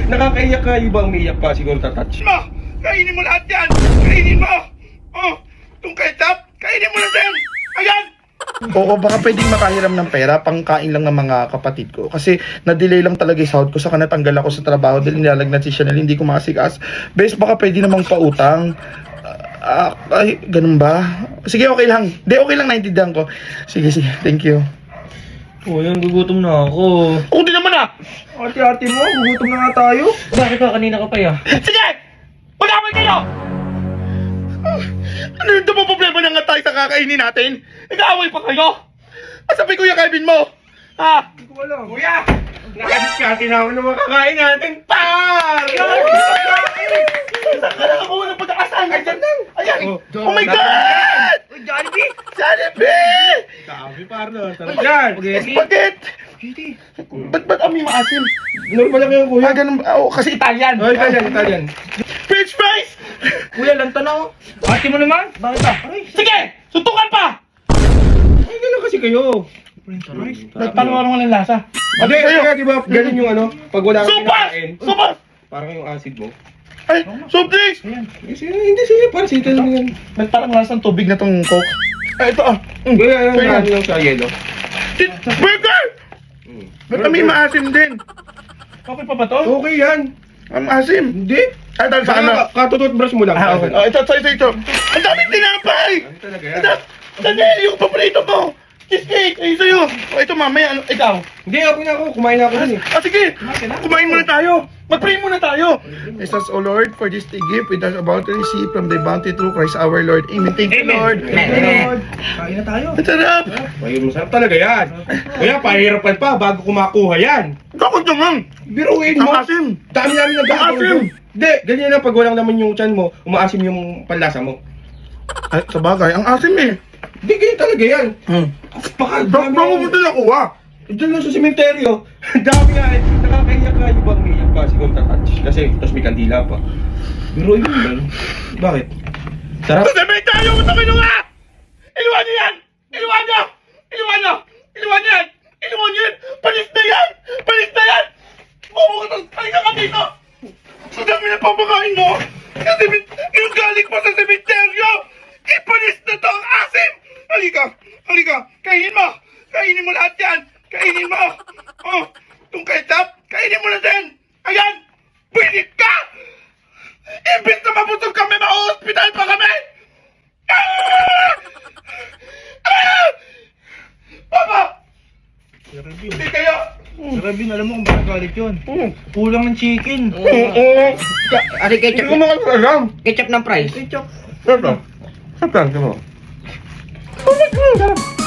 nakakaiyak ka. Yung bang umiiyak pa, siguro tatouch mo. Kainin mo lahat yan. Kainin mo. Oh, itong ketchup, kainin mo na din. Ayan. Oo, baka pwedeng makahiram ng pera, pangkain lang ng mga kapatid ko. Kasi na-delay lang talaga yung sahod ko, saka natanggal ako sa trabaho dahil nilalagnat si Chanel, hindi ko makasikas. Bes, baka pwede namang pautang. Ay, ganun ba? Sige, okay lang. Hindi, okay lang, naintindihan ko. Sige, thank you. Oh, yan, gugutom na ako. Ako din naman ah! Ate-ate mo, gugutom na nga tayo. Bakit ka? Kanina ka pa ya? Sige! Mag-away kayo! Ano yung mo problema na nga tayo sa kakainin natin? Nag-aaway pa kayo? Sabi Kuya Kevin mo? Ha? Hindi ko alam. Kuya, nakadiskarte namin ng makakain natin. Par! Saan ka nakakuha ng pagkakasan? Ayan lang! Ayan! Oh, Oh my God! Jollibee! Jollibee! Sabi, partner. Sarap yan. Spaghetti! Ba't amoy maasim? Normal lang yung kuya. Ganun ba? Oh, kasi Italian! Oh, Italian. French fries! Kuya, lanta na ako. Ate mo naman? Bakit ba? Aray, Sige! Suntukan pa! ay, gano'n kasi kayo. Ba't paano walang lasa? Hindi, kaya di ba ganun yung ano, pag wala kang Super! kinakain, Super! parang yung acid mo. Ay! Soft drinks! Hindi, sige, parang sita lang yan. Ba't parang lasang tubig na tong Coke? Ay, ito ah! Kuya, Kaya. ano lang sa yelo. Burger! Ba't amoy maasim din? Okay pa ba to? Okay yan. Ang maasim! Hindi. Ay, dahil sa ano? Katututbrush mo lang. Ah, okay. Oh, ito. Ang daming tinapay! Ano talaga yan? Ito! Daniel, yung paborito mo! Cheesecake! Ay, sa'yo! O, ito mamaya, ano, ikaw? Hindi, okay na ako. Kumain na ako dun eh. Sige! Kumain muna tayo! Mag-pray muna tayo! Bless us, O Lord, for this day gift with us about to receive from the bounty through Christ our Lord. Amen. Thank you, Lord. Amen. Kain na tayo. Ang sarap! Ayun, masarap talaga yan. Kuya, pahirapan pa bago kumakuha yan. Bakit naman? Biruin Ang mo. asim! Dami namin Ang asim! nag-aasim. Hindi, ganyan lang pag walang naman yung tiyan mo, umaasim yung panlasa mo. Ay, sa bagay, ang asim eh. Hindi, ganyan talaga yan. Baka dami Baka mo din ako, ha? Diyan lang sa sementeryo. Dami nga eh. Nakakaiyak ka. Yung bang umiiyak pa, siguro tatouch. Kasi, tapos may kandila pa. Biruin mo yan. Bakit? Sarap? Sasabihin tayo! Matapin nyo nga! Iluwan nyo yan! Iluwan nyo! Iluwan nyo! Iluwan nyo yan! Iluwan nyo yan! Palis na yan! Palis na yan! Bumukatang! Halika ka dito! Sa dami na pamakain mo! Kasi yung galing pa sa sementeryo! Ipalis na to ang asim! Halika! Halika! Kainin mo! Kainin mo lahat yan! Kainin mo! Oh! Itong ketchup! Kainin mo na din! Ayan! Pilit ka! Imbis na mabusog kami, ma-hospital pa kami! Ah! Ah! Papa! Hindi kayo! Rabin, alam mo kung bakit galit yun? Kulang ng chicken. Ari Hindi ketchup, ko alam. ketchup ng fries. Sarap lang. Sarap lang. Sarap lang. Oh my God!